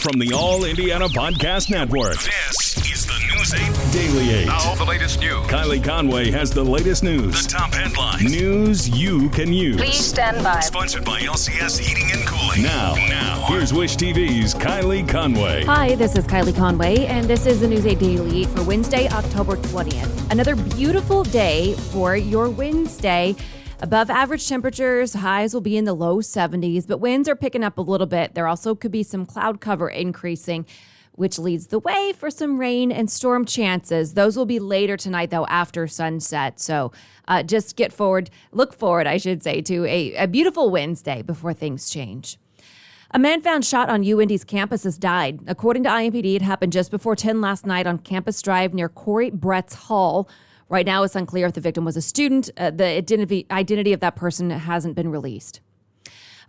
From the All Indiana Podcast Network, this is the News 8 Daily 8. Now, the latest news. Kylie Conway has the latest news. The top headlines. News you can use. Please stand by. Sponsored by LCS Heating and Cooling. Now, here's Wish TV's Kylie Conway. Hi, this is Kylie Conway, and this is the News 8 Daily for Wednesday, October 20th. Another beautiful day for your Wednesday. Above average temperatures, highs will be in the low 70s, but winds are picking up a little bit. There also could be some cloud cover increasing, which leads the way for some rain and storm chances. Those will be later tonight, though, after sunset. So just look forward, to a beautiful Wednesday before things change. A man found shot on UIndy's campus has died. According to IMPD, it happened just before 10 last night on Campus Drive near Corey Brett's Hall. Right now, it's unclear if the victim was a student. The identity of that person hasn't been released.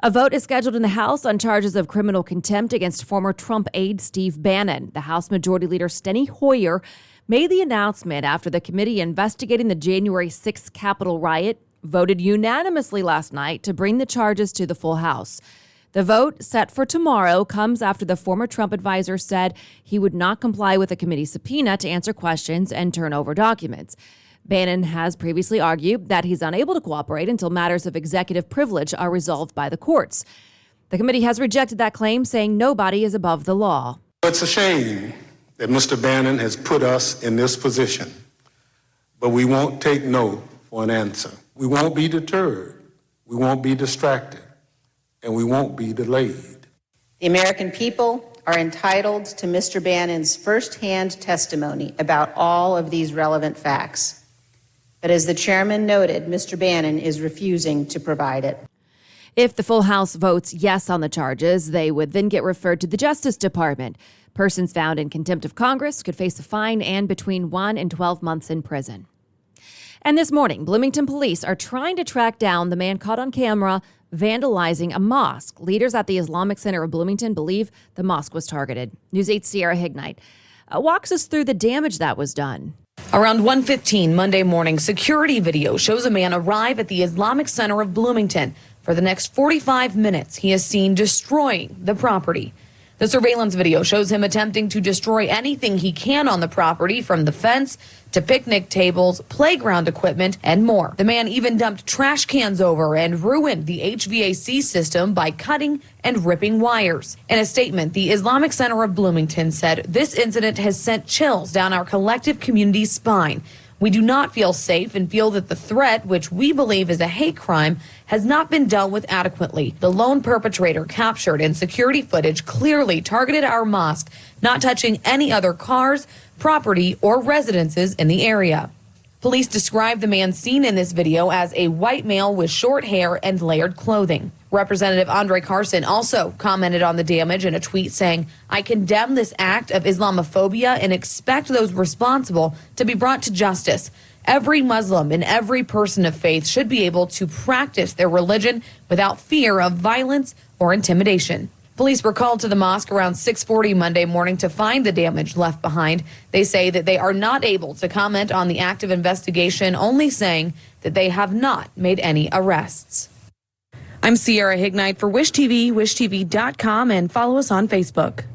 A vote is scheduled in the House on charges of criminal contempt against former Trump aide Steve Bannon. The House Majority Leader Steny Hoyer made the announcement after the committee investigating the January 6th Capitol riot voted unanimously last night to bring the charges to the full House. The vote, set for tomorrow, comes after the former Trump advisor said he would not comply with a committee subpoena to answer questions and turn over documents. Bannon has previously argued that he's unable to cooperate until matters of executive privilege are resolved by the courts. The committee has rejected that claim, saying nobody is above the law. It's a shame that Mr. Bannon has put us in this position, but we won't take no for an answer. We won't be deterred. We won't be distracted. And we won't be delayed. The American people are entitled to Mr. Bannon's firsthand testimony about all of these relevant facts. But as the chairman noted, Mr. Bannon is refusing to provide it. If the full House votes yes on the charges, they would then get referred to the Justice Department. Persons found in contempt of Congress could face a fine and between 1 and 12 months in prison. And this morning, Bloomington police are trying to track down the man caught on camera vandalizing a mosque. Leaders at the Islamic Center of Bloomington believe the mosque was targeted. News 8's Sierra Hignite walks us through the damage that was done. Around 1:15 Monday morning, security video shows a man arrive at the Islamic Center of Bloomington. For the next 45 minutes, he is seen destroying the property. The surveillance video shows him attempting to destroy anything he can on the property, from the fence to picnic tables, playground equipment, and more. The man even dumped trash cans over and ruined the HVAC system by cutting and ripping wires. In a statement, the Islamic Center of Bloomington said, "This incident has sent chills down our collective community's spine. We do not feel safe and feel that the threat, which we believe is a hate crime, has not been dealt with adequately. The lone perpetrator captured in security footage clearly targeted our mosque, not touching any other cars, property, or residences in the area." Police described the man seen in this video as a white male with short hair and layered clothing. Representative Andre Carson also commented on the damage in a tweet saying, "I condemn this act of Islamophobia and expect those responsible to be brought to justice. Every Muslim and every person of faith should be able to practice their religion without fear of violence or intimidation." Police were called to the mosque around 6:40 Monday morning to find the damage left behind. They say that they are not able to comment on the active investigation, only saying that they have not made any arrests. I'm Sierra Hignite for Wish TV, wishtv.com, and follow us on Facebook.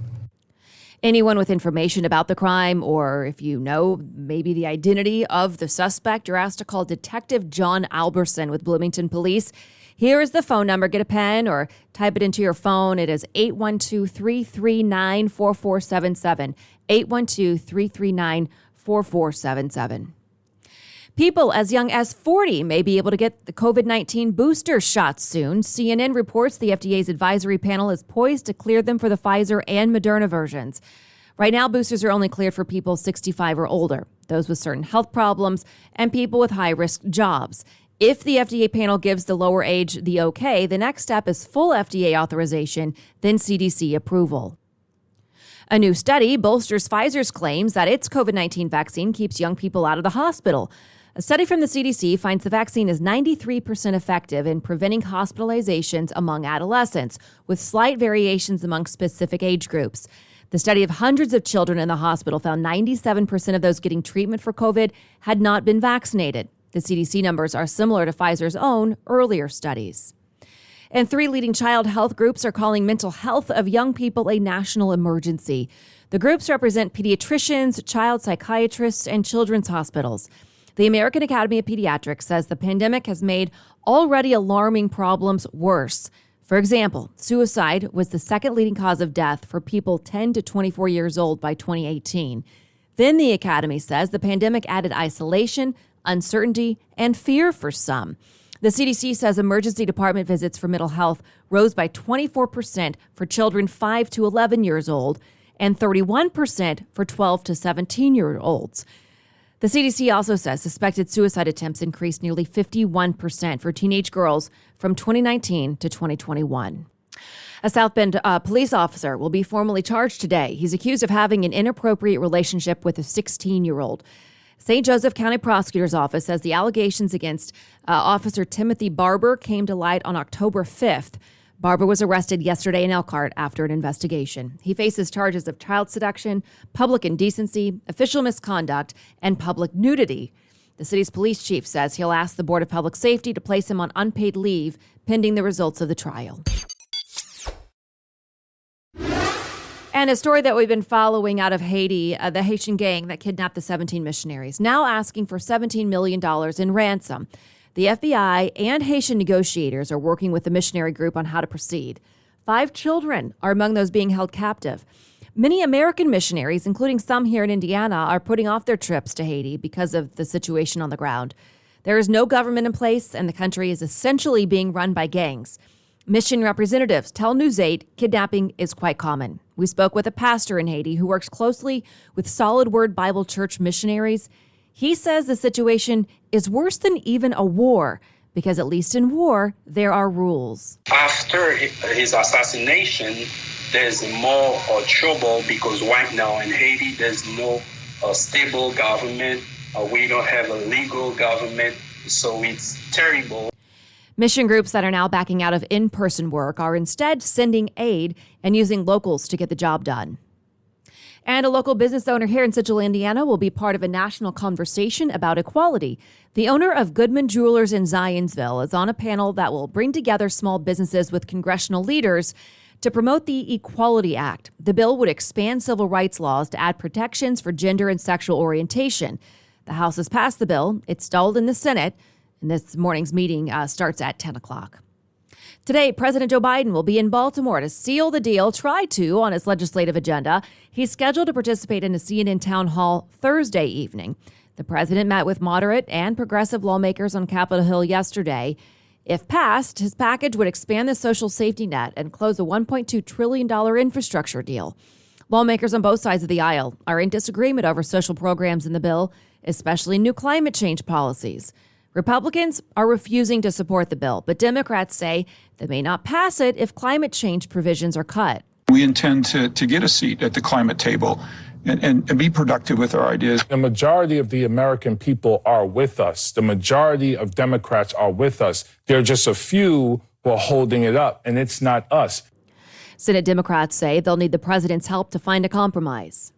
Anyone with information about the crime, or if you know maybe the identity of the suspect, you're asked to call Detective John Alberson with Bloomington Police. Here is the phone number. Get a pen or type it into your phone. It is 812-339-4477, 812-339-4477. People as young as 40 may be able to get the COVID-19 booster shots soon. CNN reports the FDA's advisory panel is poised to clear them for the Pfizer and Moderna versions. Right now, boosters are only cleared for people 65 or older, those with certain health problems, and people with high-risk jobs. If the FDA panel gives the lower age the okay, the next step is full FDA authorization, then CDC approval. A new study bolsters Pfizer's claims that its COVID-19 vaccine keeps young people out of the hospital. A study from the CDC finds the vaccine is 93% effective in preventing hospitalizations among adolescents, with slight variations among specific age groups. The study of hundreds of children in the hospital found 97% of those getting treatment for COVID had not been vaccinated. The CDC numbers are similar to Pfizer's own earlier studies. And 3 leading child health groups are calling mental health of young people a national emergency. The groups represent pediatricians, child psychiatrists, and children's hospitals. The American Academy of Pediatrics says the pandemic has made already alarming problems worse. For example, suicide was the second leading cause of death for people 10 to 24 years old by 2018. Then the Academy says the pandemic added isolation, uncertainty, and fear for some. The CDC says emergency department visits for mental health rose by 24% for children 5 to 11 years old and 31% for 12 to 17-year-olds. The CDC also says suspected suicide attempts increased nearly 51% for teenage girls from 2019 to 2021. A South Bend police officer will be formally charged today. He's accused of having an inappropriate relationship with a 16-year-old. St. Joseph County Prosecutor's Office says the allegations against Officer Timothy Barber came to light on October 5th. Barber was arrested yesterday in Elkhart after an investigation. He faces charges of child seduction, public indecency, official misconduct, and public nudity. The city's police chief says he'll ask the Board of Public Safety to place him on unpaid leave pending the results of the trial. And a story that we've been following out of Haiti, the Haitian gang that kidnapped the 17 missionaries, now asking for $17 million in ransom. The FBI and Haitian negotiators are working with the missionary group on how to proceed. 5 children are among those being held captive. Many American missionaries, including some here in Indiana, are putting off their trips to Haiti because of the situation on the ground. There is no government in place, and the country is essentially being run by gangs. Mission representatives tell News 8 kidnapping is quite common. We spoke with a pastor in Haiti who works closely with Solid Word Bible Church missionaries. He says the situation is worse than even a war, because at least in war, there are rules. After his assassination, there's more trouble because right now in Haiti, there's no stable government. We don't have a legal government, so it's terrible. Mission groups that are now backing out of in-person work are instead sending aid and using locals to get the job done. And a local business owner here in Central Indiana will be part of a national conversation about equality. The owner of Goodman Jewelers in Zionsville is on a panel that will bring together small businesses with congressional leaders to promote the Equality Act. The bill would expand civil rights laws to add protections for gender and sexual orientation. The House has passed the bill. It's stalled in the Senate, and this morning's meeting starts at 10 o'clock. Today, President Joe Biden will be in Baltimore to seal the deal, on his legislative agenda. He's scheduled to participate in a CNN town hall Thursday evening. The president met with moderate and progressive lawmakers on Capitol Hill yesterday. If passed, his package would expand the social safety net and close a $1.2 trillion infrastructure deal. Lawmakers on both sides of the aisle are in disagreement over social programs in the bill, especially new climate change policies. Republicans are refusing to support the bill, but Democrats say they may not pass it if climate change provisions are cut. We intend to get a seat at the climate table and be productive with our ideas. The majority of the American people are with us. The majority of Democrats are with us. There are just a few who are holding it up, and it's not us. Senate Democrats say they'll need the president's help to find a compromise.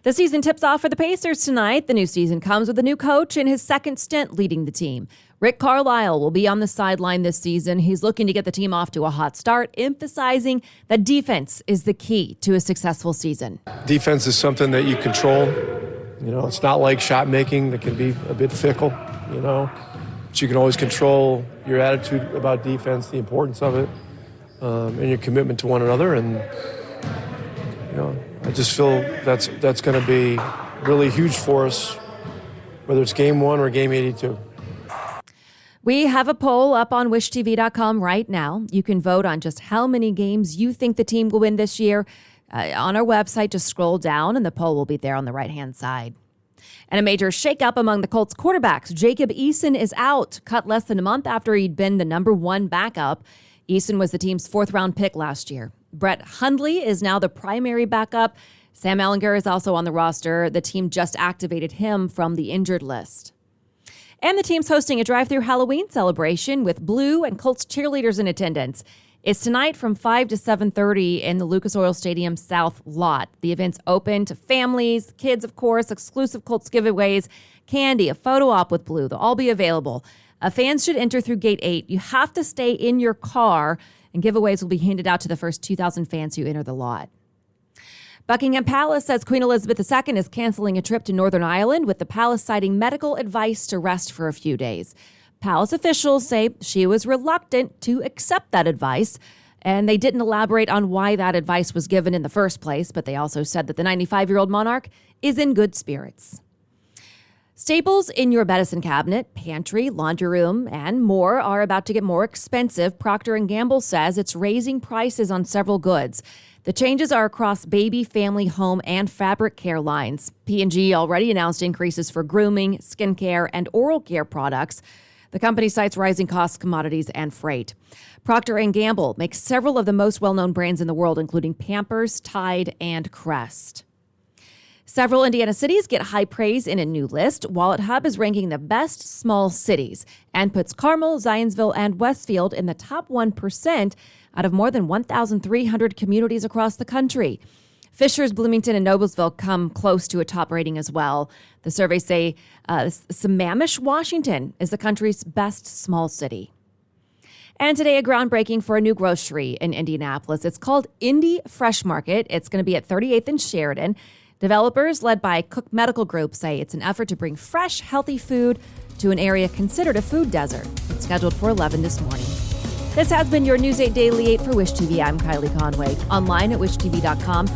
The season tips off for the Pacers tonight. The new season comes with a new coach in his second stint leading the team. Rick Carlisle will be on the sideline this season. He's looking to get the team off to a hot start, emphasizing that defense is the key to a successful season. Defense is something that you control. It's not like shot making that can be a bit fickle, but you can always control your attitude about defense, the importance of it, and your commitment to one another. And, I just feel that's going to be really huge for us, whether it's game 1 or game 82. We have a poll up on wishtv.com right now. You can vote on just how many games you think the team will win this year. On our website, just scroll down and the poll will be there on the right-hand side. And a major shakeup among the Colts quarterbacks. Jacob Eason is out, cut less than a month after he'd been the number 1 backup. Eason was the team's 4th-round pick last year. Brett Hundley is now the primary backup. Sam Ellinger is also on the roster. The team just activated him from the injured list. And the team's hosting a drive-through Halloween celebration with Blue and Colts cheerleaders in attendance. It's tonight from 5 to 7:30 in the Lucas Oil Stadium South lot. The event's open to families, kids, of course, exclusive Colts giveaways, candy, a photo op with Blue. They'll all be available. Fans should enter through Gate 8. You have to stay in your car, and giveaways will be handed out to the first 2,000 fans who enter the lot. Buckingham Palace says Queen Elizabeth II is canceling a trip to Northern Ireland, with the palace citing medical advice to rest for a few days. Palace officials say she was reluctant to accept that advice, and they didn't elaborate on why that advice was given in the first place, but they also said that the 95-year-old monarch is in good spirits. Staples in your medicine cabinet, pantry, laundry room, and more are about to get more expensive. Procter & Gamble says it's raising prices on several goods. The changes are across baby, family, home, and fabric care lines. P&G already announced increases for grooming, skincare, and oral care products. The company cites rising costs, commodities, and freight. Procter & Gamble makes several of the most well-known brands in the world, including Pampers, Tide, and Crest. Several Indiana cities get high praise in a new list. Wallet Hub is ranking the best small cities and puts Carmel, Zionsville, and Westfield in the top 1% out of more than 1,300 communities across the country. Fishers, Bloomington, and Noblesville come close to a top rating as well. The surveys say Sammamish, Washington is the country's best small city. And today, a groundbreaking for a new grocery in Indianapolis. It's called Indy Fresh Market. It's going to be at 38th and Sheridan. Developers, led by Cook Medical Group, say it's an effort to bring fresh, healthy food to an area considered a food desert. It's scheduled for 11 this morning. This has been your News 8 Daily 8 for Wish TV. I'm Kylie Conway. Online at wishtv.com.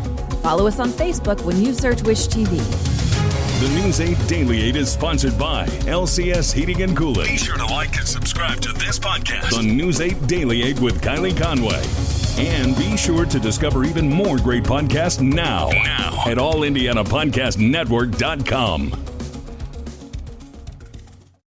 Follow us on Facebook when you search Wish TV. The News 8 Daily 8 is sponsored by LCS Heating and Cooling. Be sure to like and subscribe to this podcast on News 8 Daily 8 with Kylie Conway. And be sure to discover even more great podcasts now at allindianapodcastnetwork.com.